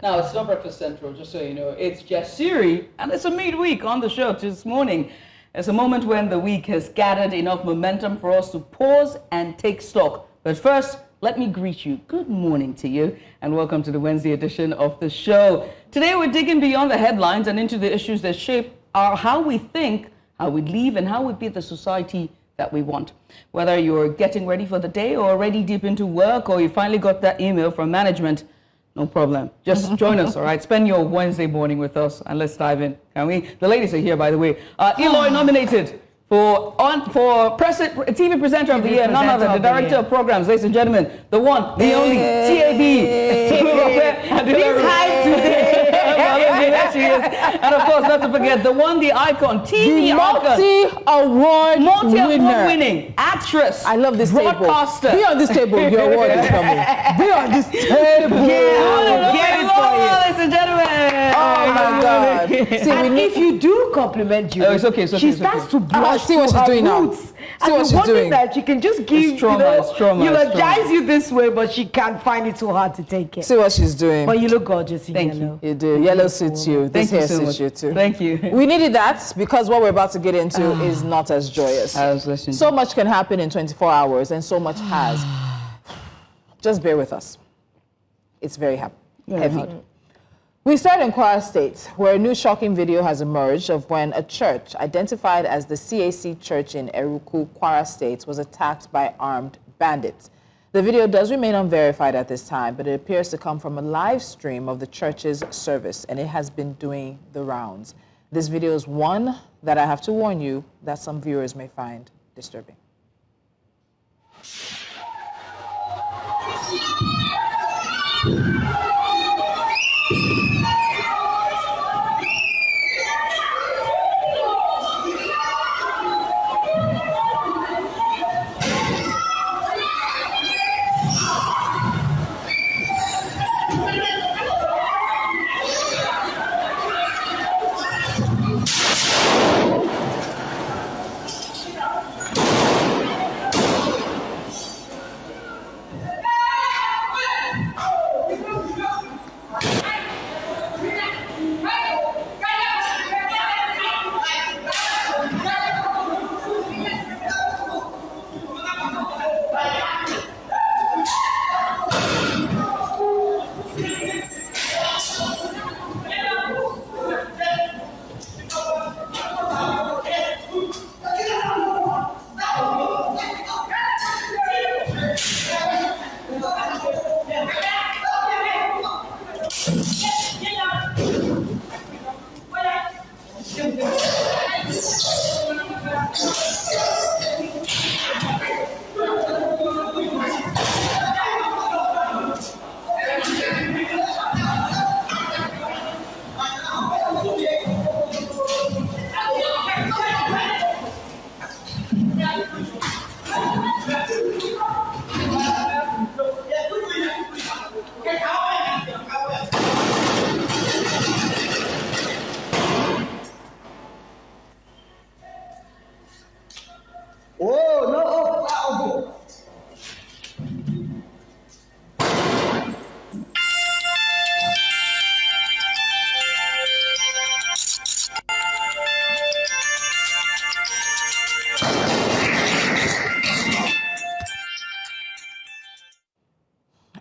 Now, it's not Breakfast Central, just so you know. It's Jasiri, and it's a midweek on the show this morning. It's a moment when the week has gathered enough momentum for us to pause and take stock. But first, let me greet you. Good morning to you, and welcome to the Wednesday edition of the show. Today, we're digging beyond the headlines and into the issues that shape how we think, how we live, and how we build the society that we want. Whether you're getting ready for the day or already deep into work, or you finally got that email from management, no problem. Just join us, all right? Spend your Wednesday morning with us, and let's dive in, can we? The ladies are here, by the way. Eloy nominated for TV Presenter of the Year, none other, the Director of Programs, ladies and gentlemen, the one, the only, TAB. Please hide today. There she is. And of course, not to forget, the one, the icon, TV multi-award winning actress. I love this broadcaster. Table. Be on this table. Your award is coming. Be on this table. Get it for you, ladies and gentlemen. Oh my God. See, and if you do compliment you, it's okay. She starts to blush. See what she's doing now. See what she's doing. That she can just give, eulogize you this way, but she can't find it so hard to take it. See what she's doing. But you look gorgeous in Thank yellow. You do. Yellow suits you. This hair suits you too. Thank you. We needed that because what we're about to get into is not as joyous. I was listening. So much can happen in 24 hours, and so much has. Just bear with us. It's very heavy. We start in Kwara State, where a new shocking video has emerged of when a church identified as the CAC Church in Eruku, Kwara State, was attacked by armed bandits. The video does remain unverified at this time, but it appears to come from a live stream of the church's service, and it has been doing the rounds. This video is one that I have to warn you that some viewers may find disturbing.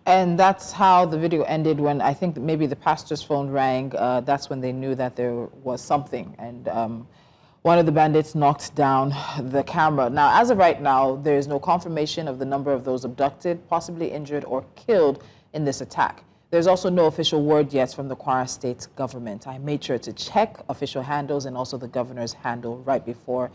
And that's how the video ended when I think maybe the pastor's phone rang. That's when they knew that there was something. And one of the bandits knocked down the camera. Now, as of right now, there is no confirmation of the number of those abducted, possibly injured, or killed in this attack. There's also no official word yet from the Kwara State government. I made sure to check official handles and also the governor's handle right before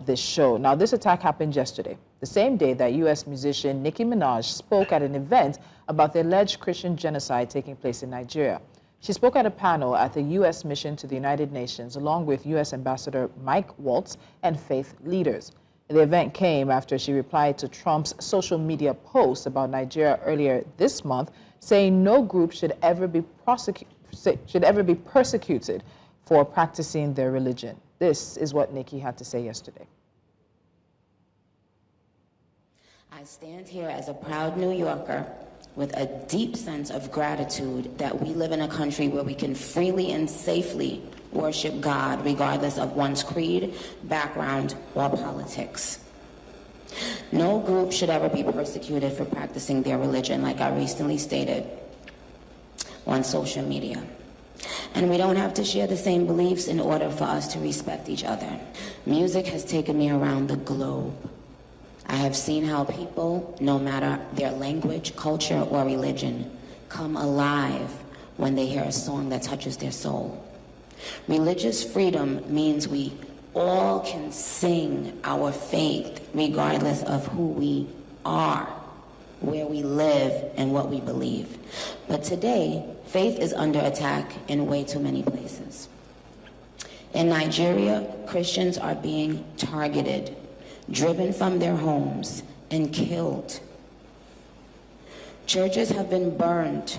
this show. Now, this attack happened yesterday, the same day that U.S. musician Nicki Minaj spoke at an event about the alleged Christian genocide taking place in Nigeria. She spoke at a panel at the U.S. mission to the United Nations, along with U.S. Ambassador Mike Waltz and faith leaders. The event came after she replied to Trump's social media post about Nigeria earlier this month, saying no group should ever be persecuted for practicing their religion. This is what Nicki had to say yesterday. I stand here as a proud New Yorker with a deep sense of gratitude that we live in a country where we can freely and safely worship God regardless of one's creed, background, or politics. No group should ever be persecuted for practicing their religion, like I recently stated on social media. And we don't have to share the same beliefs in order for us to respect each other. Music has taken me around the globe. I have seen how people, no matter their language, culture, or religion, come alive when they hear a song that touches their soul. Religious freedom means we all can sing our faith regardless of who we are, where we live, and what we believe. But today, faith is under attack in way too many places. In Nigeria, Christians are being targeted, driven from their homes, and killed. Churches have been burned.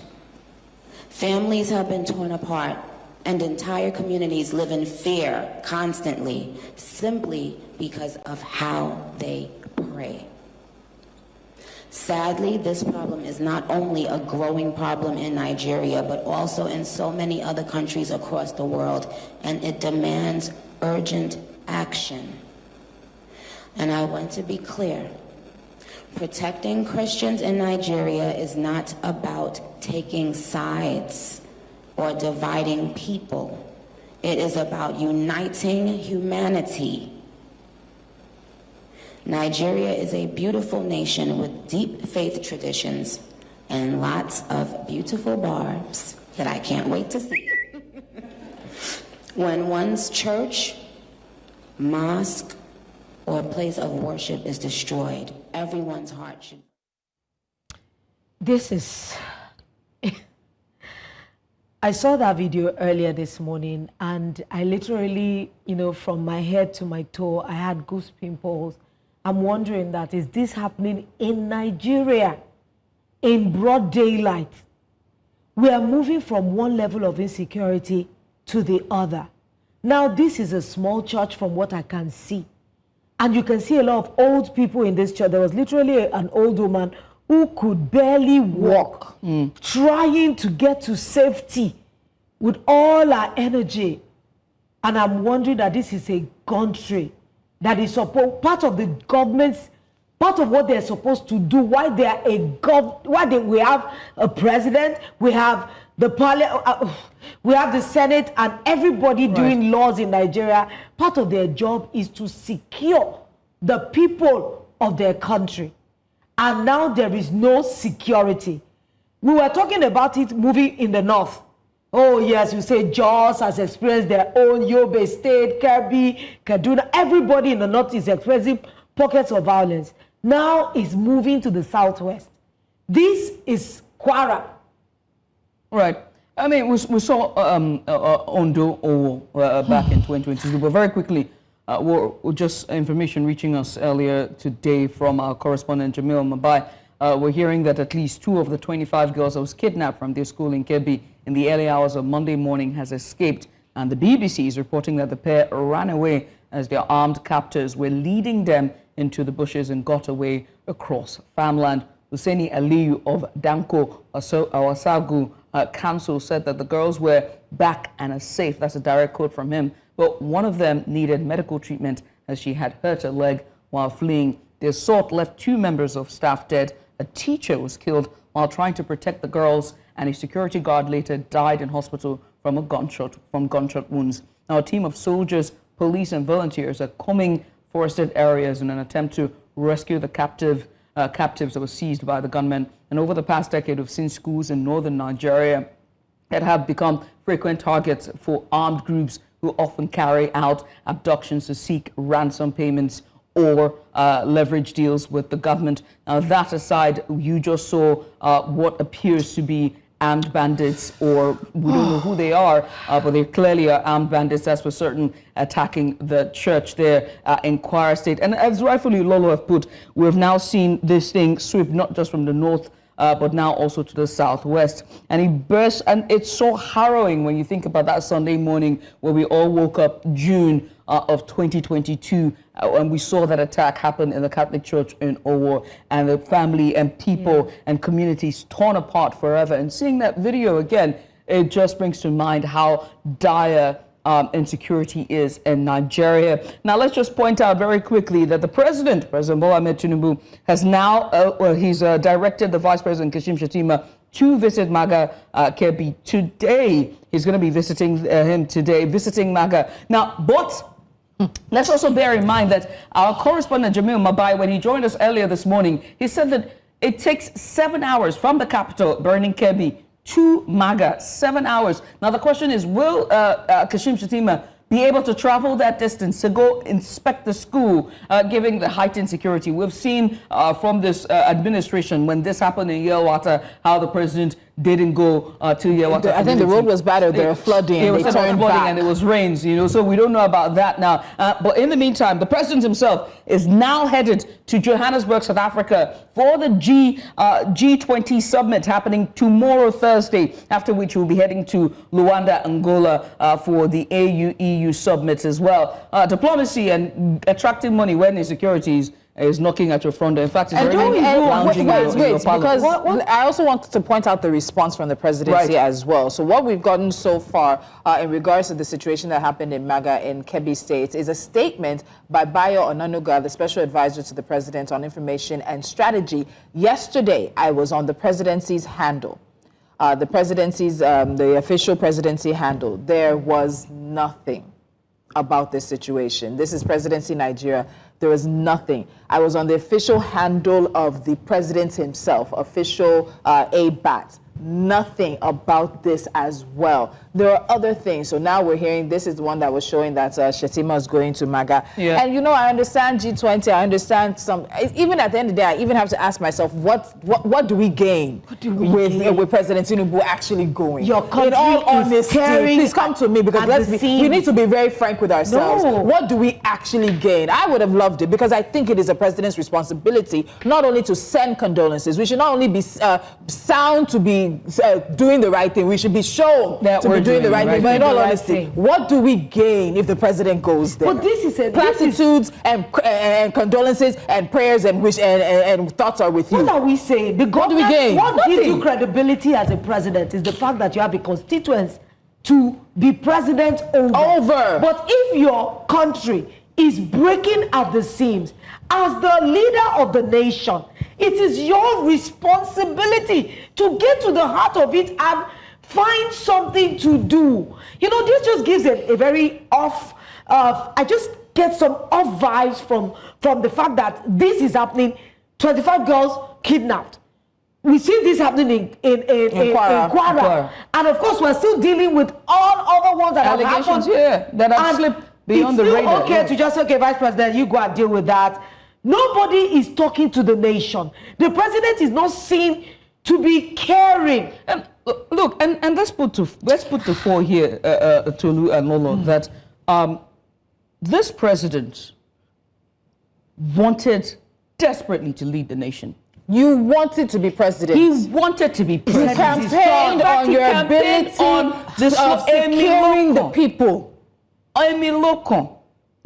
Families have been torn apart, and entire communities live in fear constantly, simply because of how they pray. Sadly, this problem is not only a growing problem in Nigeria, but also in so many other countries across the world, and it demands urgent action. And I want to be clear. Protecting Christians in Nigeria is not about taking sides or dividing people. It is about uniting humanity. Nigeria is a beautiful nation with deep faith traditions and lots of beautiful barbs that I can't wait to see. When one's church, mosque, or place of worship is destroyed, everyone's heart should... This is... I saw that video earlier this morning, and I literally, from my head to my toe, I had goose pimples. I'm wondering that, is this happening in Nigeria, in broad daylight? We are moving from one level of insecurity to the other. Now, this is a small church from what I can see. And you can see a lot of old people in this church. There was literally an old woman who could barely walk, trying to get to safety with all her energy. And I'm wondering that this is a country that is supposed, part of the government's, part of what they're supposed to do, why they are we have a president, we have the parliament, we have the Senate, and everybody doing laws in Nigeria. Part of their job is to secure the people of their country. And now there is no security. We were talking about it moving in the north. Oh yes, you say Jos has experienced their own, Yobe State, Kebbi, Kaduna. Everybody in the north is experiencing pockets of violence. Now it's moving to the southwest. This is Kwara. Right. I mean, we saw Ondo back in 2022, but very quickly, just information reaching us earlier today from our correspondent Jamil Mabai. We're hearing that at least 2 of the 25 girls that was kidnapped from their school in Kebbi in the early hours of Monday morning has escaped, and the BBC is reporting that the pair ran away as their armed captors were leading them into the bushes and got away across farmland. Hussaini Aliyu of Danko Awasagu Council said that the girls were back and are safe. That's a direct quote from him. But one of them needed medical treatment as she had hurt her leg while fleeing. The assault left 2 members of staff dead. A teacher was killed while trying to protect the girls, and a security guard later died in hospital from gunshot wounds. Now, a team of soldiers, police, and volunteers are combing forested areas in an attempt to rescue the captives that were seized by the gunmen. And over the past decade, we've seen schools in northern Nigeria that have become frequent targets for armed groups who often carry out abductions to seek ransom payments or leverage deals with the government. Now, that aside, you just saw what appears to be armed bandits, or we don't know who they are, but they clearly are armed bandits, that's for certain, attacking the church there in Kwara State. And as rightfully Lolo have put, we've now seen this thing sweep not just from the north but now also to the southwest. And he burst, and it's so harrowing when you think about that Sunday morning where we all woke up June of 2022, and we saw that attack happen in the Catholic Church in Owo, and the family and people and communities torn apart forever. And seeing that video again, it just brings to mind how dire insecurity is in Nigeria. Now, let's just point out very quickly that the President Bola Ahmed Tinubu, has now, he's directed the Vice President Kashim Shettima to visit Maga Kebbi today. He's going to be visiting him today, visiting Maga. Now, but let's also bear in mind that our correspondent Jamil Mabai, when he joined us earlier this morning, he said that it takes 7 hours from the capital, Burning Kebbi, to Maga, 7 hours. Now the question is, will Kashim Shettima be able to travel that distance to go inspect the school, given the heightened security? We've seen from this administration, when this happened in Yelwata, how the president didn't go to Yelwata. I think the road was bad, or there were flooding, and they turned back. And it was rains, so we don't know about that now. But in the meantime, the president himself is now headed to Johannesburg, South Africa, for the G20 summit happening tomorrow, Thursday, after which we'll be heading to Luanda, Angola, for the AU-EU summit as well. Diplomacy and attracting money when insecurities is knocking at your front door. In fact, it's already lounging in your because I also want to point out the response from the presidency as well. So what we've gotten so far in regards to the situation that happened in Maga in Kebbi State is a statement by Bayo Onanuga, the special advisor to the president on information and strategy. Yesterday, I was on the presidency's handle. The presidency's, the official presidency handle. There was nothing about this situation. This is Presidency Nigeria. There was nothing. I was on the official handle of the president himself, official ABAT. Nothing about this as well. There are other things. So now we're hearing, this is the one that was showing that Shettima is going to Maga. Yeah. And I understand G20, I understand some, even at the end of the day, I even have to ask myself, what do we gain with President Tinubu actually going? Your country in all honesty, please come to me, because we need to be very frank with ourselves. No. What do we actually gain? I would have loved it, because I think it is a president's responsibility not only to send condolences. We should not only be sound to be doing the right thing. We should be shown that we're doing the right thing. But in all honesty, what do we gain if the president goes there? But this is platitudes and condolences and prayers and wish and thoughts are with you. What are we saying? What do we gain? What gives you credibility as a president is the fact that you have a constituents to be president over. But if your country is breaking at the seams, as the leader of the nation, it is your responsibility to get to the heart of it and find something to do. This just gives a very off, I just get some off vibes from the fact that this is happening. 25 girls kidnapped. We see this happening in Kwara. And of course, we're still dealing with all other ones that have happened. That have slipped beyond the radar. It's okay to just say, okay, Vice President, you go and deal with that. Nobody is talking to the nation. The president is not seen to be caring. And look, and let's put to fore here, Tolu and Lolo, that this president wanted desperately to lead the nation. You wanted to be president. He wanted to be president. He campaigned on your ability of securing the people.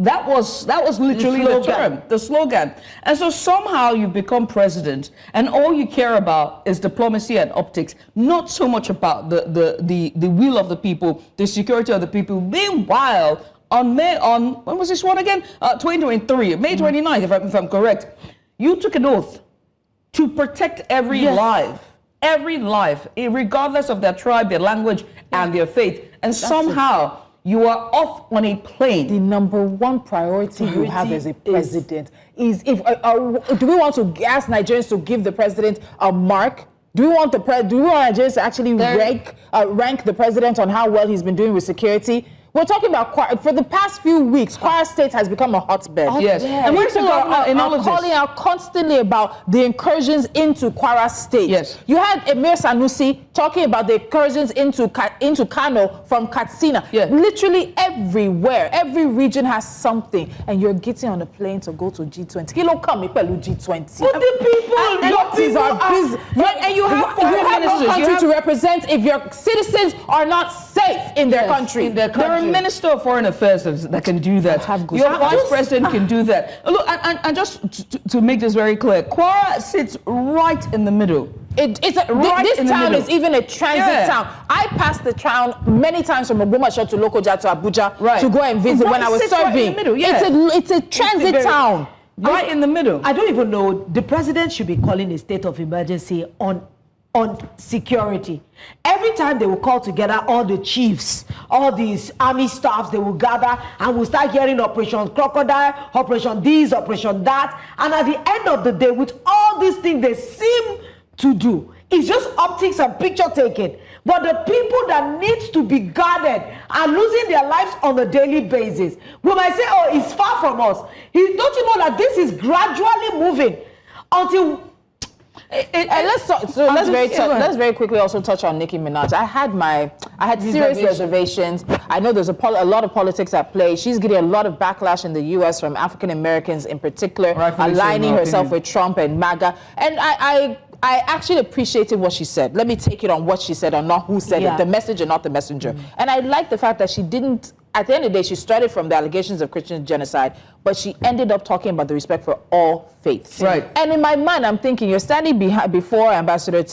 That was literally the slogan. And so somehow you become president, and all you care about is diplomacy and optics, not so much about the will of the people, the security of the people. Meanwhile, when was this one again? 2023, May 29th, if I'm correct, you took an oath to protect every life, regardless of their tribe, their language, and their faith. And somehow you are off on a plane. The number one priority you have as a president is if do we want to ask Nigerians to give the president a mark? Do we want Nigerians to actually rank the president on how well he's been doing with security? We're talking about Kwara. For the past few weeks, Kwara State has become a hotbed. Yes. And where's the governor in all of this? Calling out constantly about the incursions into Kwara State. Yes. You had Emir Sanusi talking about the incursions into Kano from Katsina. Yes. Literally everywhere. Every region has something. And you're getting on a plane to go to G20. Kilo come G20. But the people, Your people are busy. And you have you have no ministers. country to represent if your citizens are not safe in their country. There are Minister of Foreign Affairs that can do that. Your Vice President can do that. Look, and just to make this very clear, Kwara sits right in the middle. This town is even a transit town. I passed the town many times from Ogbomoso to Lokoja to Abuja to go and visit when I was serving. Right in the middle, It's a transit town. Right in the middle. I don't even know. The president should be calling a state of emergency on security. Every time they will call together all the chiefs, all these army staffs, they will gather and we'll start hearing Operation Crocodile, Operation this, Operation that. And at the end of the day, with all these things they seem to do, it's just optics and picture taking. But the people that need to be guarded are losing their lives on a daily basis. We might say, oh, it's far from us. Don't you know that this is gradually moving until... Let's very quickly also touch on Nicki Minaj. I had serious reservations. I know there's a lot of politics at play. She's getting a lot of backlash in the U.S. from African Americans in particular, aligning herself with Trump and MAGA. And I actually appreciated what she said. Let me take it on what she said and not who said it, the message and not the messenger. And I like the fact that she didn't, at the end of the day, she started from the allegations of Christian genocide, but she ended up talking about the respect for all faiths. Right. And in my mind, I'm thinking, you're standing before Ambassador,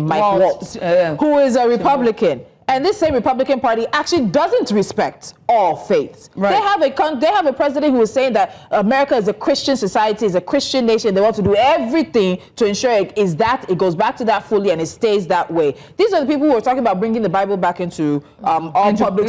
Mike Waltz, who is a Republican. And this same Republican Party actually doesn't respect all faiths. Right. They have a president who is saying that America is a Christian society, is a Christian nation. They want to do everything to ensure it goes back to that fully and it stays that way. These are the people who are talking about bringing the Bible back into all public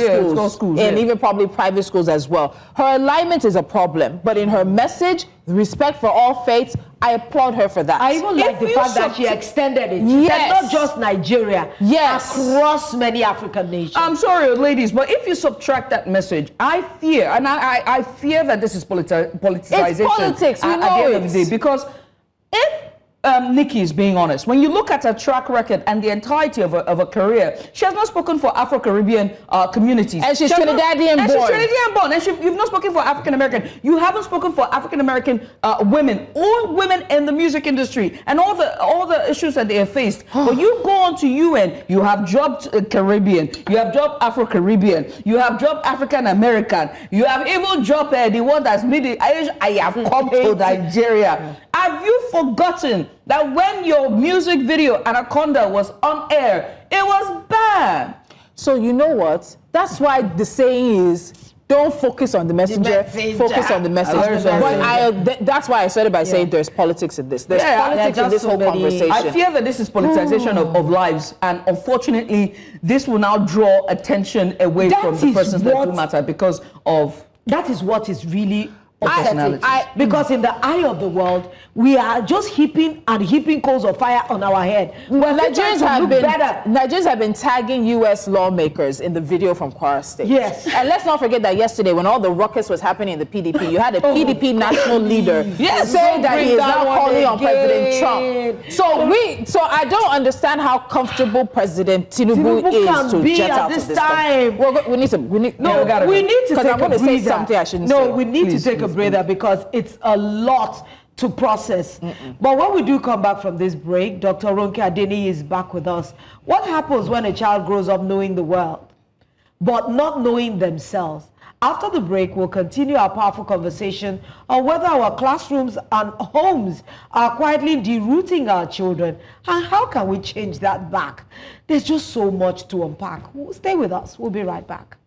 schools and even probably private schools as well. Her alignment is a problem, but in her message, respect for all faiths, I applaud her for that. I even like the fact that she extended it. She said not just Nigeria, across many African nations. I'm sorry, ladies, but if you subtract that message, I fear, and I fear that this is politicization. It's politics, at the end of the day, because if Nicki is being honest, when you look at her track record and the entirety of her career, she has not spoken for Afro-Caribbean communities. And she's Trinidadian born. And you've not spoken for African-American. You haven't spoken for African-American women or women in the music industry and all the issues that they have faced. But you go on to UN, you have dropped Caribbean, you have dropped Afro-Caribbean, you have dropped African-American, you have even dropped the one that's Middle-Irish. I have come to Nigeria. Have you forgotten that when your music video Anaconda was on air, it was bad? So you know what? That's why the saying is, don't focus on the messenger, focus on the message. But that's why I started by saying there's politics in this. There's politics in this whole conversation. I fear that this is politicization of lives, and unfortunately, this will now draw attention away from the persons that do matter because of... That is what is really... because in the eye of the world, we are just heaping coals of fire on our head. Well, Nigerians have been tagging U.S. lawmakers in the video from Kwara State. Yes. And let's not forget that yesterday, when all the ruckus was happening in the PDP, you had a PDP national leader saying that he is now calling on President Trump. So I don't understand how comfortable President Tinubu is to jet out of this time. We need to take a breather. We need to take a breather because it's a lot to process. But when we do come back from this break, Dr. Ronke Adeniyi is back with us. What happens when a child grows up knowing the world, but not knowing themselves? After the break, we'll continue our powerful conversation on whether our classrooms and homes are quietly derooting our children, and how can we change that back? There's just so much to unpack. Stay with us. We'll be right back.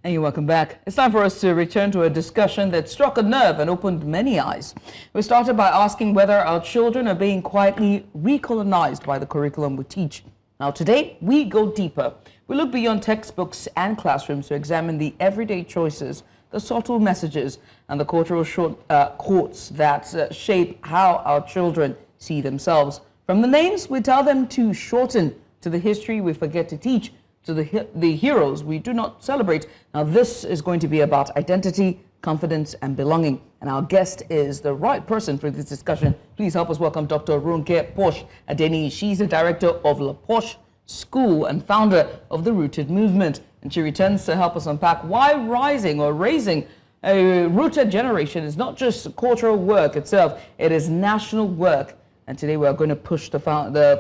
And you're welcome back. It's time for us to return to a discussion that struck a nerve and opened many eyes. We started by asking whether our children are being quietly recolonized by the curriculum we teach. Now today, we go deeper. We look beyond textbooks and classrooms to examine the everyday choices, the subtle messages, and the cultural courts that shape how our children see themselves. From the names we tell them to shorten, to the history we forget to teach, to the heroes we do not celebrate. Now, this is going to be about identity, confidence, and belonging. And our guest is the right person for this discussion. Please help us welcome Dr. Ronke Posh Adeniyi. She's the director of La Posh School and founder of the Rooted Movement. And she returns to help us unpack why rising or raising a rooted generation is not just cultural work itself, it is national work. And today we are going to push the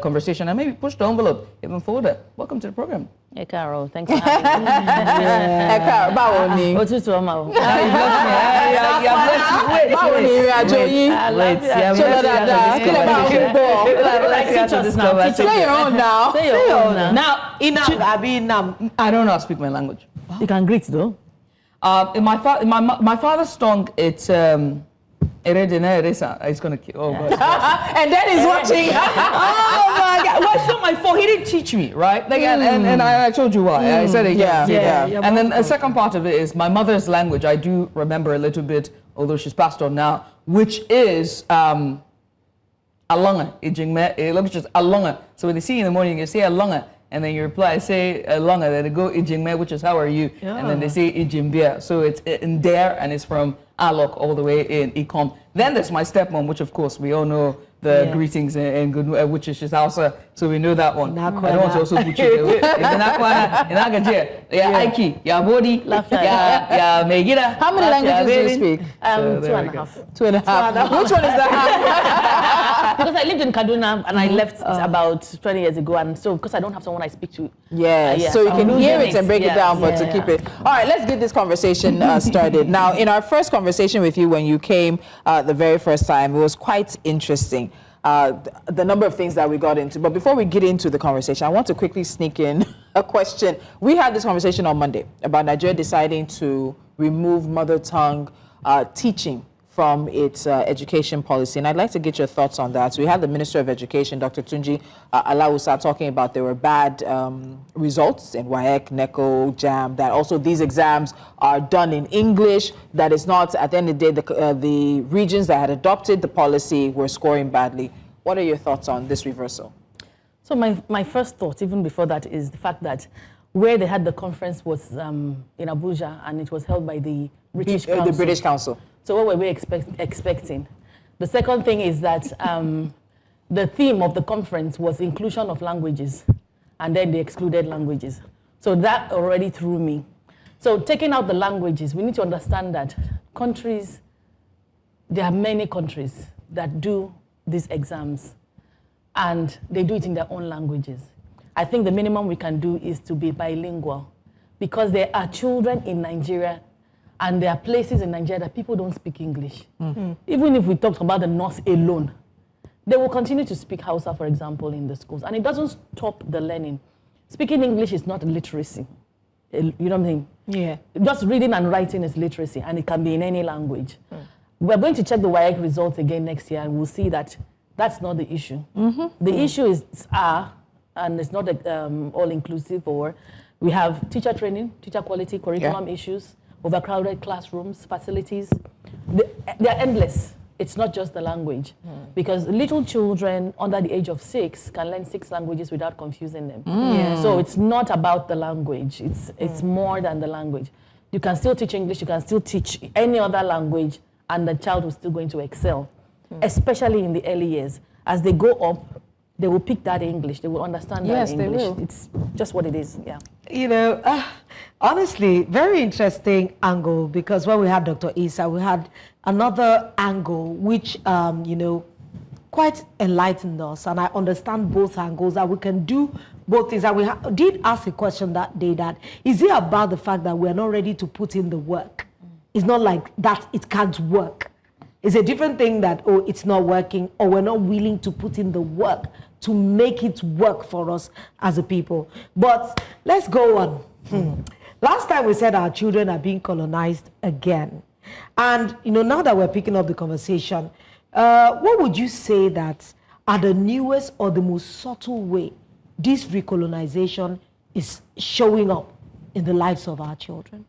conversation and maybe push the envelope even further. Welcome to the program. Hey, Carol, thanks for having me. Hey, Carol, báwo ni? Ó tún tó ọmọ o. Báwo ni ìrìn àjò yín? Ṣé lọ dáadáa? Kí lè bá àwọn gbọ́? Say your own now. Say your own now. Now, I don't know how to speak my language. You can greet though. In my father's tongue, it's it's gonna kill. Oh God. And then he's watching. Oh my God! Well, it's not my fault. He didn't teach me, right? Like, and I told you why. I said it. Yeah. And then the second part of it is my mother's language. I do remember a little bit, although she's passed on now, which is Alonga. Which is Alonga. So when you see you in the morning, you say Alonga. And then you reply, say Alonga, then they go Ijingme, which is how are you? Yeah. And then they say Ijimbia. So it's in there, and it's from Alok all the way in Ikom. Then there's my stepmom, which of course we all know the greetings and good, which is Hausa. So we know that one. I don't want to also put you there. Yeah, Aiki, yeah, Bodi, yeah, Megida. How many languages do you speak? 2.5. 2.5. Which one is that? Because I lived in Kaduna and I left about 20 years ago, and so because I don't have someone I speak to. Yes, so you can hear it and break it down, but to keep it. All right, let's get this conversation started. Now, in our first conversation with you when you came the very first time, it was quite interesting. The number of things that we got into. But before we get into the conversation, I want to quickly sneak in a question. We had this conversation on Monday about Nigeria deciding to remove mother tongue teaching from its education policy. And I'd like to get your thoughts on that. So we had the Minister of Education, Dr. Tunji Alawusa, talking about there were bad results in WAEC, NECO, JAM, that also these exams are done in English, that is not, at the end of the day, the regions that had adopted the policy were scoring badly. What are your thoughts on this reversal? So my first thought, even before that, is the fact that where they had the conference was in Abuja, and it was held by the British Council. The British Council. So what were we expecting? The second thing is that the theme of the conference was inclusion of languages, and then they excluded languages. So that already threw me. So taking out the languages, we need to understand that countries, there are many countries that do these exams, and they do it in their own languages. I think the minimum we can do is to be bilingual, because there are children in Nigeria and there are places in Nigeria that people don't speak English. Even if we talked about the North alone, they will continue to speak Hausa, for example, in the schools. And it doesn't stop the learning. Speaking English is not literacy. You know what I mean? Yeah. Just reading and writing is literacy, and it can be in any language. We're going to check the WAEC results again next year, and we'll see that that's not the issue. The issue is and it's not all-inclusive, or we have teacher training, teacher quality, curriculum issues, overcrowded classrooms, facilities. They are endless. It's not just the language. Because little children under the age of 6 can learn 6 languages without confusing them. So it's not about the language. It's more than the language. You can still teach English, you can still teach any other language, and the child is still going to excel, especially in the early years. As they go up, they will pick that English. They will understand that English. They will. It's just what it is, yeah. You know, honestly, very interesting angle, because when we had Dr. Isa, we had another angle which, you know, quite enlightened us. And I understand both angles, that we can do both things. And we did ask a question that day, that is it about the fact that we're not ready to put in the work? It's not like that it can't work. It's a different thing that, oh, it's not working, or we're not willing to put in the work to make it work for us as a people. But let's go on. Last time we said our children are being colonized again. And, you know, now that we're picking up the conversation, what would you say that are the newest or the most subtle way this recolonization is showing up in the lives of our children?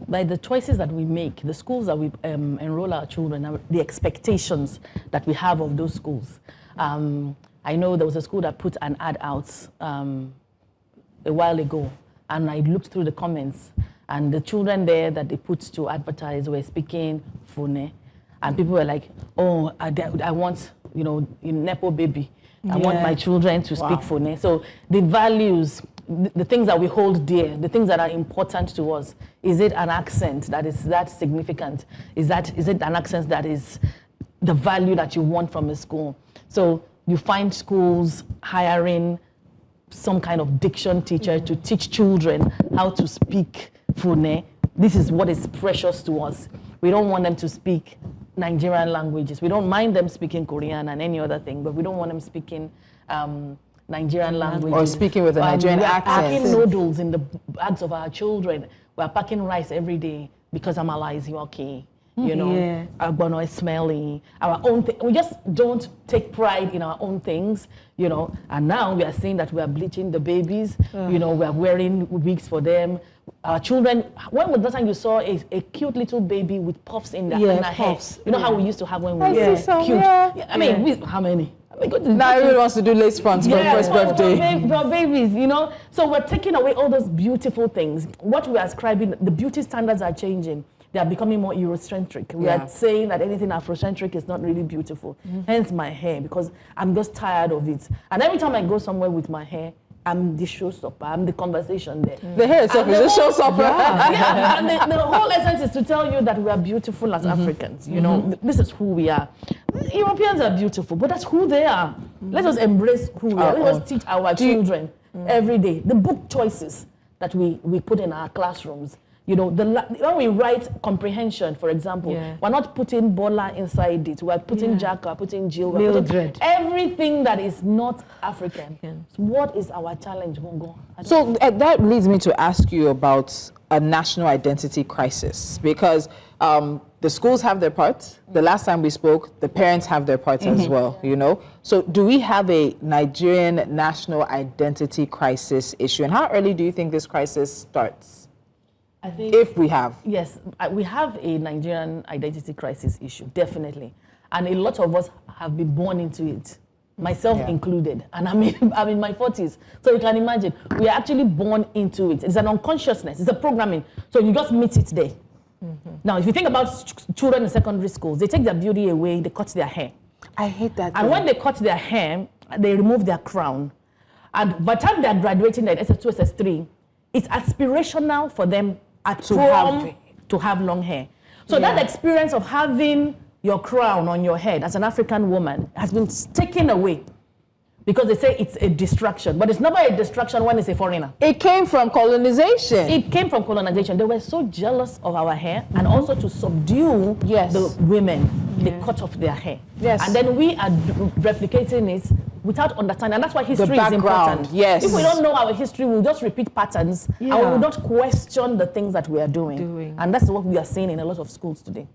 By the choices that we make, the schools that we enroll our children, the expectations that we have of those schools. I know there was a school that put an ad out a while ago and I looked through the comments, and the children there that they put to advertise were speaking Fune, and people were like, oh, I want, you know, Nepo baby. I want my children to speak Fune. So the values, the things that we hold dear, the things that are important to us, is it an accent that is that significant? Is it an accent that is the value that you want from a school? So you find schools hiring some kind of diction teacher to teach children how to speak Fune. This is what is precious to us. We don't want them to speak Nigerian languages. We don't mind them speaking Korean and any other thing, but we don't want them speaking Nigerian languages. Or speaking with a Nigerian accent. We're packing noodles in the bags of our children. We're packing rice every day because Amala is yucky. You know, Agbono is smelly. Our own thing. We just don't take pride in our own things, you know. And now we are saying that we are bleaching the babies. You know, we are wearing wigs for them. Our children. When was the time you saw a cute little baby with puffs in their hair? You know how we used to have when we were cute. I mean, how many? Now everyone wants to do lace fronts for first birthday. For babies, you know. So we're taking away all those beautiful things. What we are ascribing, the beauty standards are changing. They are becoming more Eurocentric. We are saying that anything Afrocentric is not really beautiful. Hence my hair, because I'm just tired of it. And every time I go somewhere with my hair, I'm the showstopper. I'm the conversation there. The hair itself is a showstopper. And the whole essence is to tell you that we are beautiful as Africans. You know, this is who we are. Europeans are beautiful, but that's who they are. Let us embrace who we are. Let us teach our children every day. The book choices that we put in our classrooms. You know, when we write comprehension, for example, we're not putting Bola inside it. We're putting Jack, we're putting Jill, we're putting everything that is not African. So what is our challenge, Mongo? So that leads me to ask you about a national identity crisis, because the schools have their parts. The last time we spoke, the parents have their parts as well, you know. So do we have a Nigerian national identity crisis issue? And how early do you think this crisis starts? I think, if we have. Yes, we have a Nigerian identity crisis issue, definitely. And a lot of us have been born into it, myself included. And I'm in my 40s. So you can imagine, we are actually born into it. It's an unconsciousness, it's a programming. So you just meet it there. Now, if you think about children in secondary schools, they take their beauty away, they cut their hair. I hate that. And when they cut their hair, they remove their crown. And by the time they're graduating at SS2, SS3, it's aspirational for them at prom to have long hair. So that experience of having your crown on your head as an African woman has been taken away because they say it's a distraction. But it's never a distraction when it's a foreigner. It came from colonization. It came from colonization. They were so jealous of our hair, and also to subdue the women, they cut off their hair. And then we are replicating it without understanding. And that's why history is important. If we don't know our history, we'll just repeat patterns and we will not question the things that we are doing. And that's what we are seeing in a lot of schools today.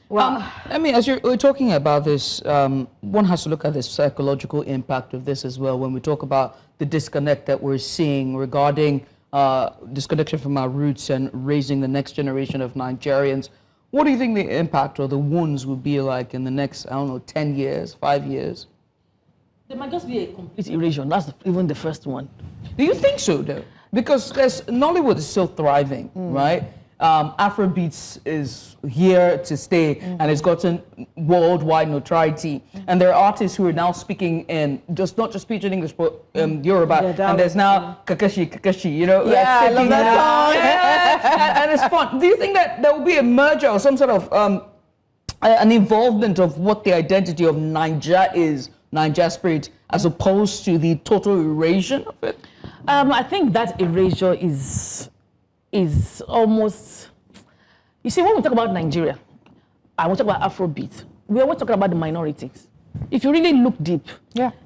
Well, I mean, as we're talking about this, one has to look at the psychological impact of this as well when we talk about the disconnect that we're seeing regarding disconnection from our roots and raising the next generation of Nigerians. What do you think the impact or the wounds will be like in the next, I don't know, 10 years, 5 years? There might just be a complete erasure. That's even the first one. Do you think so, though? Because Nollywood is still thriving, right? Afrobeats is here to stay and it's gotten worldwide notoriety. And there are artists who are now speaking in not just speaking English, but Yoruba. And there's now Kakashi, you know? I love that song. And it's fun. Do you think that there will be a merger or some sort of an involvement of what the identity of Niger is, Niger spirit, as opposed to the total erasure of it? I think that erasure is almost, you see, when we talk about Nigeria, I want to talk about Afrobeat, we always talk about the minorities. If you really look deep,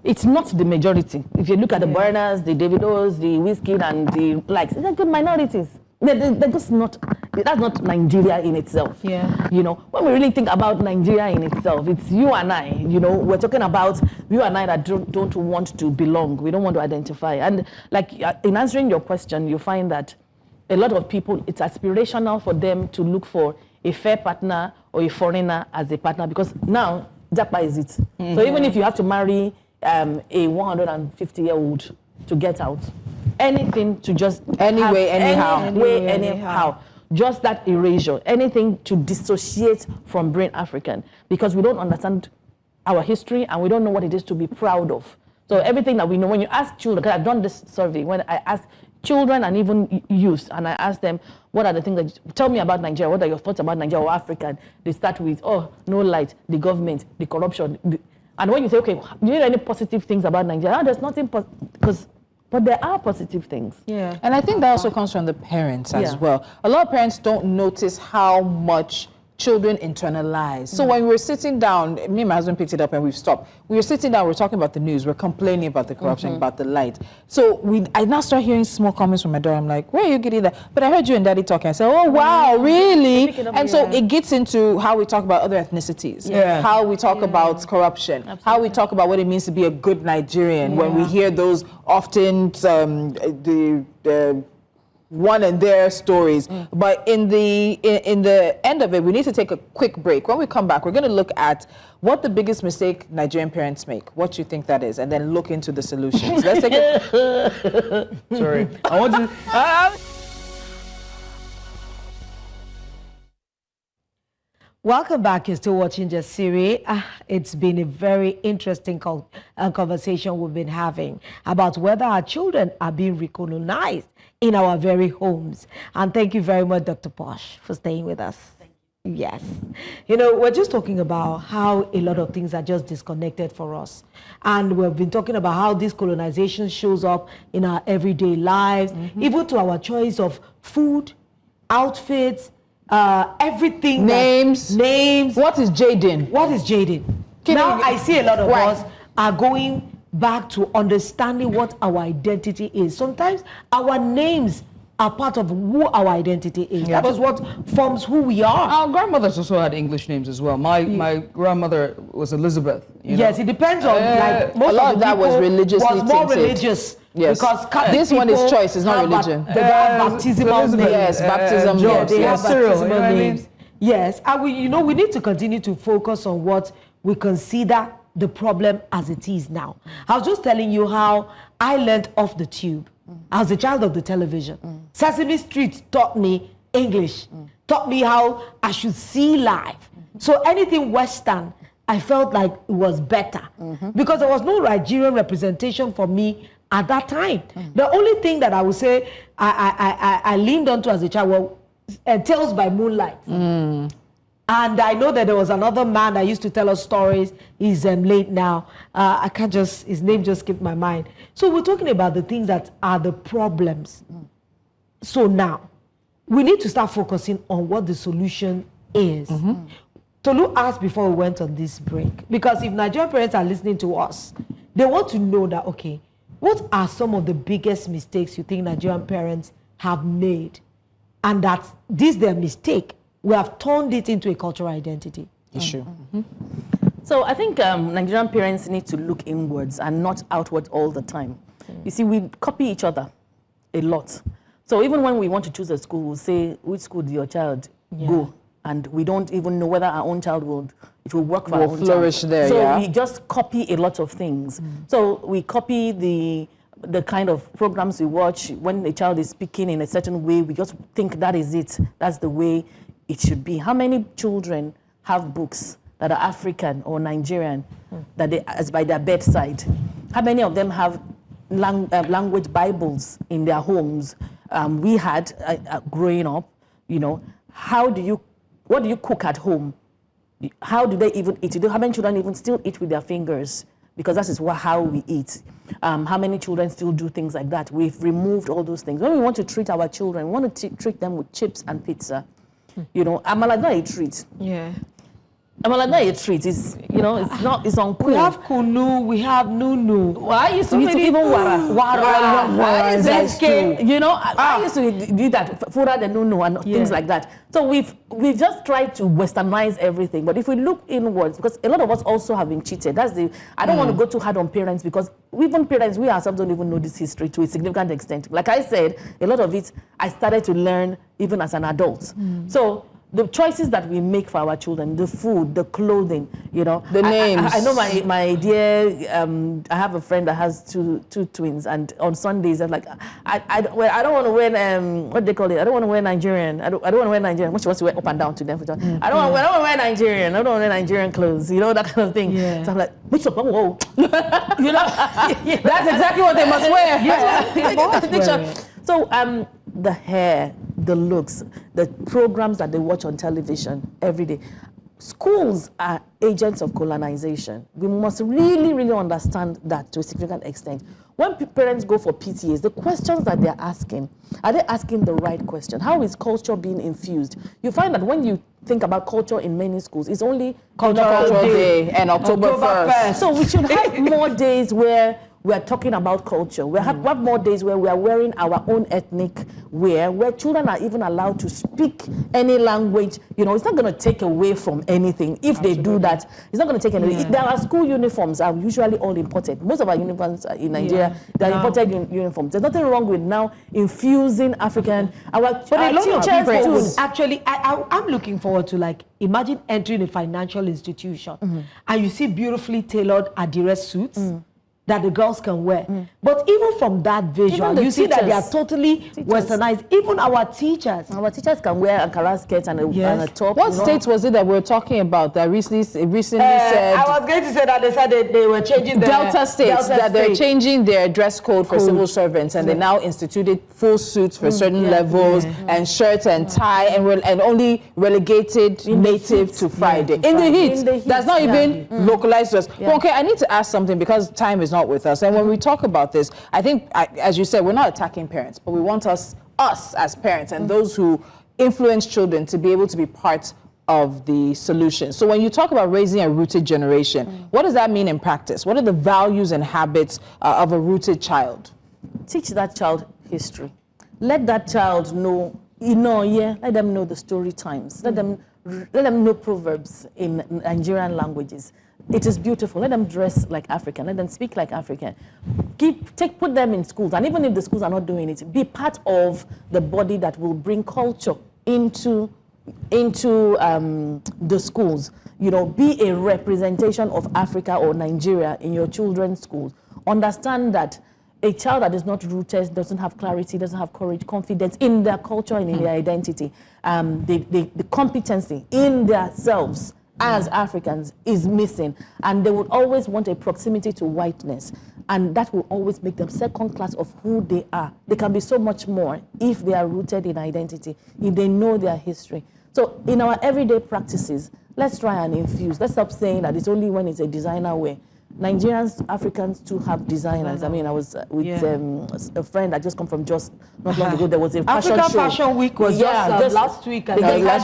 it's not the majority. If you look at the Burners, the Davidos, the Wizkid, and the likes, they're good minorities. They're just not, that's not Nigeria in itself. You know, when we really think about Nigeria in itself, it's you and I, you know, we're talking about you and I that don't want to belong. We don't want to identify. And like in answering your question, you find that a lot of people, it's aspirational for them to look for a fair partner or a foreigner as a partner, because now, Japa is it. So even if you have to marry a 150-year-old to get out, anything to just Anyway, anyhow. Anyway, anyhow. Just that erasure, anything to dissociate from being African, because we don't understand our history and we don't know what it is to be proud of. So everything that we know, when you ask children, because I've done this survey, when I ask children and even youth, and I ask them, what are the things that, tell me about Nigeria, what are your thoughts about Nigeria or Africa? They start with, oh, no light, the government, the corruption. And when you say, okay, do you know any positive things about Nigeria? No, there's nothing, but there are positive things. Yeah. And I think that also comes from the parents as well. A lot of parents don't notice how much children internalize. So when we were sitting down, me and my husband picked it up and we've stopped. We were sitting down, we were talking about the news, we're complaining about the corruption, about the light. So I now start hearing small comments from my daughter. I'm like, where are you getting that? But I heard you and daddy talking. I said, oh wow, really? And so it gets into how we talk about other ethnicities, how we talk about corruption, how we talk about what it means to be a good Nigerian when we hear those often the one and their stories. But in the end of it, we need to take a quick break. When we come back, we're going to look at what the biggest mistake Nigerian parents make, what you think that is, and then look into the solutions. Let's take it. Sorry. I want to... Welcome back. You're still watching Jasiri. It's been a very interesting conversation we've been having about whether our children are being recolonized in our very homes. And thank you very much, Dr. Posh, for staying with us. Thank you. Yes. You know, we're just talking about how a lot of things are just disconnected for us. And we've been talking about how this colonization shows up in our everyday lives, even to our choice of food, outfits, everything. Names. What is Jaden? What is Jaden? Now I see a lot of us are going back to understanding what our identity is. Sometimes our names are part of who our identity is. That is what forms who we are. Our grandmothers also had English names as well. My grandmother was Elizabeth. Yes, it depends on like most a lot of that was religiously was more tinted. Religious. Yes. Because this one is choice, it's not religion. They have baptismal names. Yes, baptism. They have baptismal names. I mean? Yes, and we need to continue to focus on what we consider the problem as it is now. I was just telling you how I learned off the tube. I was a child of the television. Sesame Street taught me English, taught me how I should see life. So anything Western, I felt like it was better because there was no Nigerian representation for me at that time. The only thing that I would say I leaned onto as a child was Tales by Moonlight. And I know that there was another man that used to tell us stories. He's late now. I can't just, his name just skipped my mind. So we're talking about the things that are the problems. So now, we need to start focusing on what the solution is. Tolu asked before we went on this break, because if Nigerian parents are listening to us, they want to know that, okay, what are some of the biggest mistakes you think Nigerian parents have made? And that this their mistake, we have turned it into a cultural identity issue. So I think Nigerian parents need to look inwards and not outward all the time. You see, we copy each other a lot. So even when we want to choose a school, we'll say, which school do your child go? And we don't even know whether our own child will work for our own flourish child. there. So we just copy a lot of things. So we copy the kind of programs we watch. When a child is speaking in a certain way, we just think that is it. That's the way it should be. How many children have books that are African or Nigerian that they as by their bedside? How many of them have language Bibles in their homes? We had growing up, you know. What do you cook at home? How do they even eat? How many children even still eat with their fingers? Because that is how we eat. How many children still do things like that? We've removed all those things. When we want to treat our children, we want to treat them with chips and pizza. You know, amala not a treat. Yeah. Amala not a treat. It's, you know, it's not, it's uncool. We have kunu, we have nunu. Well, I used to eat even wara. I used to, you know, I used to do that, fura the nunu and things like that. So we've just tried to westernize everything. But if we look inwards, because a lot of us also have been cheated. That's I don't want to go too hard on parents, because even parents, we ourselves don't even know this history to a significant extent. Like I said, a lot of it I started to learn even as an adult. So the choices that we make for our children, the food, the clothing, you know. The names. I know my dear, I have a friend that has two twins, and on Sundays, I'm like, I don't want to wear, what they call it? I don't want to wear Nigerian. I don't want to wear Nigerian. What she wants to wear up and down to them. I don't want to wear Nigerian. I don't want to wear Nigerian clothes, you know, that kind of thing. Yeah. So I'm like, what's up? Whoa. You know? That's exactly what they must wear. Yeah. So the hair, the looks, the programs that they watch on television every day. Schools are agents of colonization. We must really, really understand that to a significant extent. When parents go for PTAs, the questions that they're asking, are they asking the right question? How is culture being infused? You find that when you think about culture in many schools, it's only Cultural Day and October 1st. So we should have more days where we are talking about culture. We have more days where we are wearing our own ethnic wear, where children are even allowed to speak any language. You know, it's not going to take away from anything if they do that. It's not going to take anything. There are school uniforms are usually all imported. Most of our uniforms in Nigeria, they're imported uniforms. There's nothing wrong with now infusing African. But a lot of people too. would actually, I'm looking forward to, like, imagine entering a financial institution and you see beautifully tailored Adire suits that the girls can wear. But even from that visual, you see that they are totally westernized. Even our teachers. Our teachers can wear Ankara skirts and a top. What states was it that we were talking about that recently said? I was going to say that they said they were changing the Delta states, that they're changing their dress code for civil servants, and they now instituted full suits for certain levels and shirts and tie, and only relegated native to Friday. In the heat. That's not even localized to us. Well, okay, I need to ask something because time is not with us. And when we talk about this, I think, as you said, we're not attacking parents, but we want us as parents and those who influence children to be able to be part of the solution. So when you talk about raising a rooted generation, what does that mean in practice? What are the values and habits of a rooted child? Teach that child history. Let that child know, let them know the story times. Let them know proverbs in Nigerian languages. It is beautiful. Let them dress like African. Let them speak like African. Put them in schools. And even if the schools are not doing it, be part of the body that will bring culture into the schools. You know, be a representation of Africa or Nigeria in your children's schools. Understand that a child that is not rooted, doesn't have clarity, doesn't have courage, confidence in their culture and in their identity, the competency in themselves as Africans is missing, and they would always want a proximity to whiteness, and that will always make them second class of who they are. They can be so much more if they are rooted in identity, if they know their history. So in our everyday practices, let's try and infuse. Let's stop saying that it's only when it's a designer wear. Nigerians, Africans too have designers. I mean, I was with a friend that just come from just not long ago. There was a fashion African show. Fashion Week was just last week. And Lagos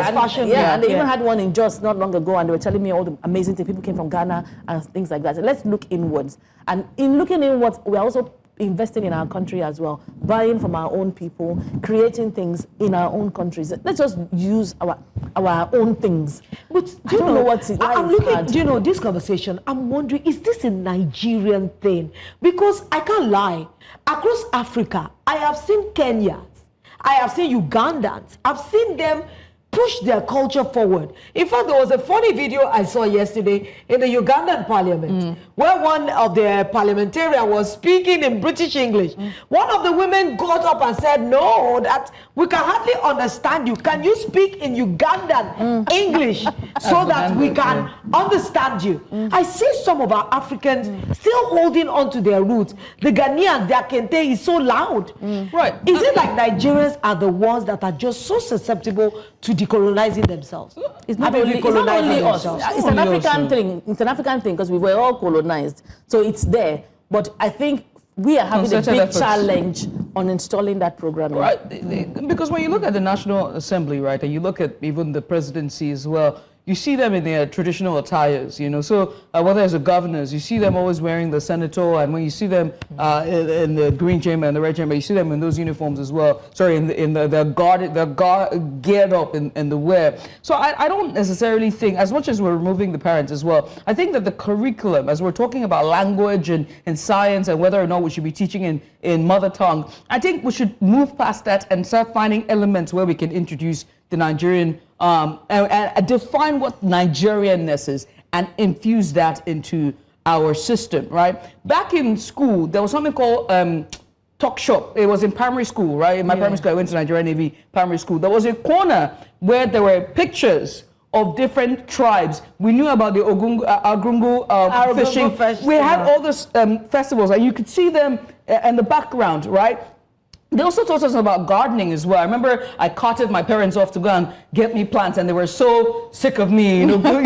Fashion Week. And they even had one in just not long ago, and they were telling me all the amazing things. People came from Ghana and things like that. So let's look inwards. And in looking inwards, we're also investing in our country as well, buying from our own people, creating things in our own countries. Let's just use our own things. But I'm looking, this conversation, I'm wondering, is this a Nigerian thing? Because I can't lie, across Africa, I have seen Kenyans, I have seen Ugandans, I've seen them push their culture forward. In fact, there was a funny video I saw yesterday in the Ugandan parliament where one of the parliamentarians was speaking in British English. One of the women got up and said, no, that we can hardly understand you. Can you speak in Ugandan English so that we can understand you? I see some of our Africans still holding on to their roots. The Ghanaians, their kente is so loud. Right. Is it like Nigerians are the ones that are just so susceptible to decolonizing themselves? It's not only us. It's an African thing. It's an African thing because we were all colonized. So it's there. But I think we are having a big challenge on installing that program. Right. Because when you look at the National Assembly, right, and you look at even the presidency as well, you see them in their traditional attires, So whether as a governors, you see them always wearing the senator, and when you see them in the green chamber and the red chamber, you see them in those uniforms as well. Sorry, they're geared up in the wear. So I don't necessarily think, as much as we're removing the parents as well, I think that the curriculum, as we're talking about language and science and whether or not we should be teaching in mother tongue, I think we should move past that and start finding elements where we can introduce the Nigerian, and define what Nigerianness is and infuse that into our system, right? Back in school, there was something called talk shop. It was in primary school, right? In my primary school, I went to Nigerian Navy primary school. There was a corner where there were pictures of different tribes. We knew about the Argungu fishing. We had all these festivals, and you could see them in the background, right? They also taught us about gardening as well. I remember I carted my parents off to go and get me plants, and they were so sick of me, So there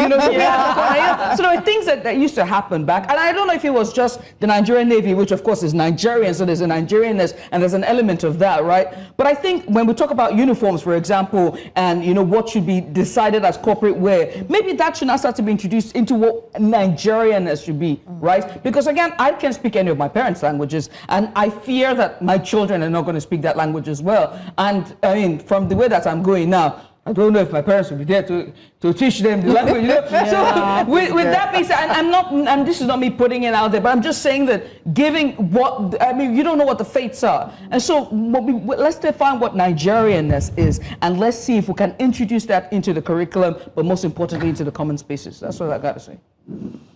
were things that used to happen back. And I don't know if it was just the Nigerian Navy, which of course is Nigerian, so there's a Nigerianness, and there's an element of that, right? But I think when we talk about uniforms, for example, and what should be decided as corporate wear, maybe that should now start to be introduced into what Nigerianness should be, right? Because again, I can't speak any of my parents' languages, and I fear that my children are not going to speak that language as well. And I mean, from the way that I'm going now, I don't know if my parents will be there to teach them the language, So with that being said, and this is not me putting it out there, but I'm just saying that giving you don't know what the fates are. And so let's define what Nigerianness is, and let's see if we can introduce that into the curriculum, but most importantly into the common spaces. That's what I got to say.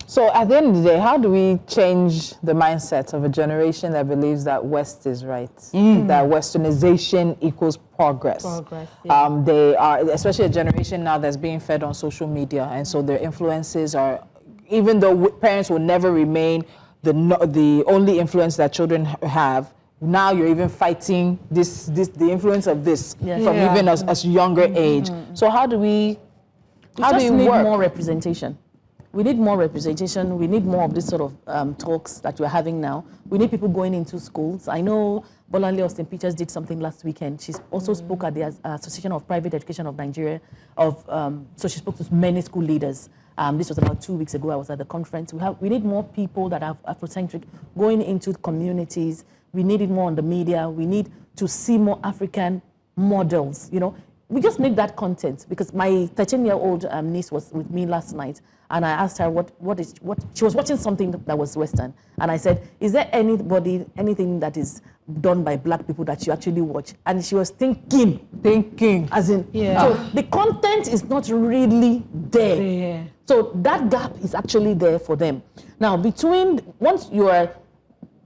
So at the end of the day, how do we change the mindset of a generation that believes that West is right, that Westernization equals progress? They are, especially a generation now that's being fed on social media, and so their influences are, even though parents will never remain the only influence that children have, now you're even fighting the influence of this from even as younger age. So how do we need more representation? We need more representation. We need more of this sort of talks that we're having now. We need people going into schools. I know Bolanle Austin Peters did something last weekend. She also spoke at the Association of Private Education of Nigeria. So she spoke to many school leaders. This was about 2 weeks ago. I was at the conference. We need more people that are Afrocentric going into communities. We need it more on the media. We need to see more African models. We just need that content, because my 13-year-old niece was with me last night, and I asked her what she was watching something that was Western, and I said, is there anything that is done by black people that you actually watch? And she was thinking as in, so the content is not really there. So that gap is actually there for them. Now, once you are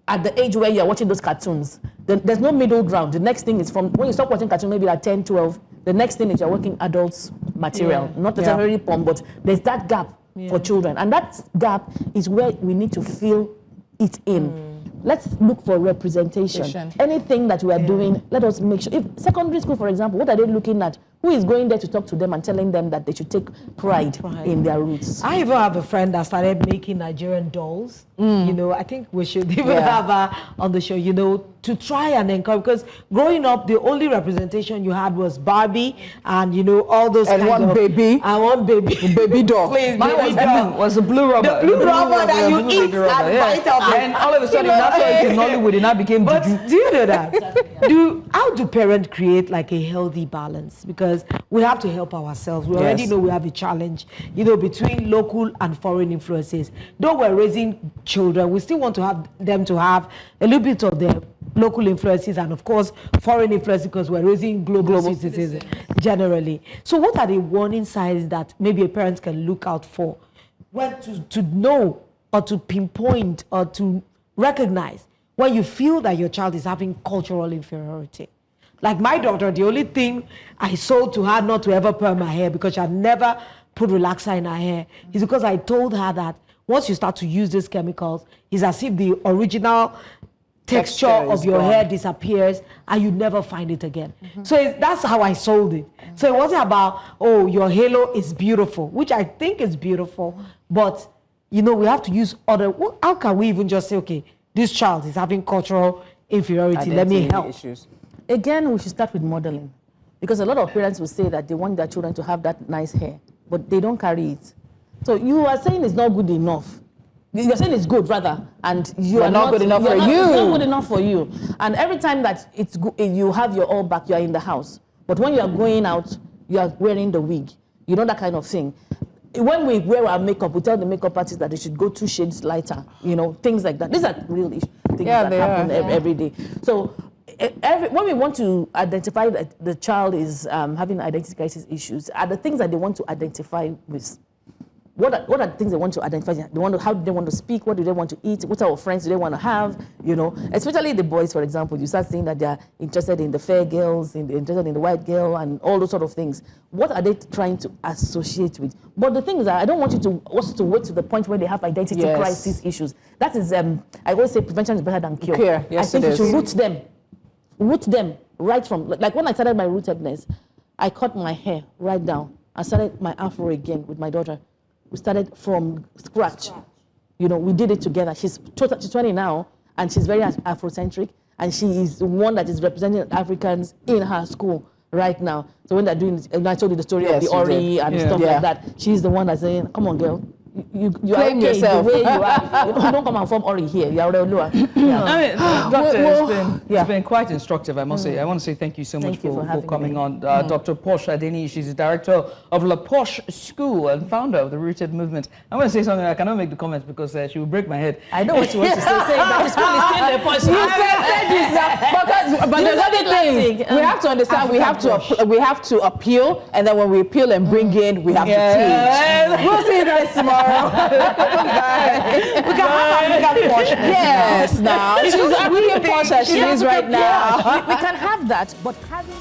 at the age where you're watching those cartoons, there's no middle ground. The next thing is from when you stop watching cartoons, maybe at 10, 12, the next thing is you're working adults material, not necessarily porn, but there's that gap for children. And that gap is where we need to fill it in. Let's look for representation. Anything that we are doing, let us make sure. If secondary school, for example, what are they looking at? Who is going there to talk to them and telling them that they should take pride in their roots? I even have a friend that started making Nigerian dolls. I think we should even have her on the show, to try and encourage, because growing up, the only representation you had was Barbie and, all those and kind one of... baby. And one baby. Baby doll. Please, mine was a blue rubber. The blue rubber that you eat and bite off. And all of a sudden, that's why it's in Hollywood, it now became juju. Do you know that? How do parents create like a healthy balance? Because we have to help ourselves. We already know we have a challenge, between local and foreign influences. Though we're raising children, we still want to have them to have a little bit of their local influences and of course foreign influences, because we're raising global citizens generally. So what are the warning signs that maybe a parent can look out for when to know or to pinpoint or to recognize when you feel that your child is having cultural inferiority? Like my daughter, the only thing I sold to her not to ever perm my hair, because she had never put relaxer in her hair, is because I told her that once you start to use these chemicals, it's as if the original texture of your hair disappears and you never find it again. So that's how I sold it. So it wasn't about, oh, your halo is beautiful, which I think is beautiful, but we have to use other, how can we even just say, okay, this child is having cultural inferiority, let me help. Issues. Again, we should start with modeling, because a lot of parents will say that they want their children to have that nice hair, but they don't carry it. So you are saying it's not good enough. You're saying it's good, rather, and you are not good enough for you. It's not good enough for you. And every time that it's good, you have your all back, you are in the house. But when you are going out, you are wearing the wig. That kind of thing. When we wear our makeup, we tell the makeup artist that they should go 2 shades lighter. Things like that. These are real things that happen every day. So when we want to identify that the child is having identity crisis issues, are the things that they want to identify with. What are the things they want to identify? How do they want to speak? What do they want to eat? What type of friends do they want to have? You know, especially the boys, for example. You start seeing that they are interested in the fair girls, interested in the white girl, and all those sort of things. What are they trying to associate with? But the thing is, I don't want you to also to wait to the point where they have identity crisis issues. That is, I always say prevention is better than cure. Yes, I think you should root them right from, like when I started my rootedness, I cut my hair right down. I started my afro again with my daughter. We started from scratch. You know, we did it together. She's 20 now, and she's very Afrocentric, and she is the one that is representing Africans in her school right now. So when they're doing, and I told you the story of the Ori and stuff like that, she's the one that's saying, come on, girl. You are okay yourself. The way you are. You don't come and form Ori here. You are Oluwa. I mean, Doctor, it's been quite instructive, I must say. I want to say thank you so much for coming on. Dr. Posh Adeniyi, she's the director of La Posh School and founder of the Rooted Movement. I want to say something. I cannot make the comments because she will break my head. I know what you want to say. Say that the school is still La Posh. You said but there's other things. We have to understand. We have to appeal, and then when we appeal and bring in, we have to teach. We'll see you guys tomorrow. We can have African Posh. Yes, now she's African Posh as she is right now. We can have that, but having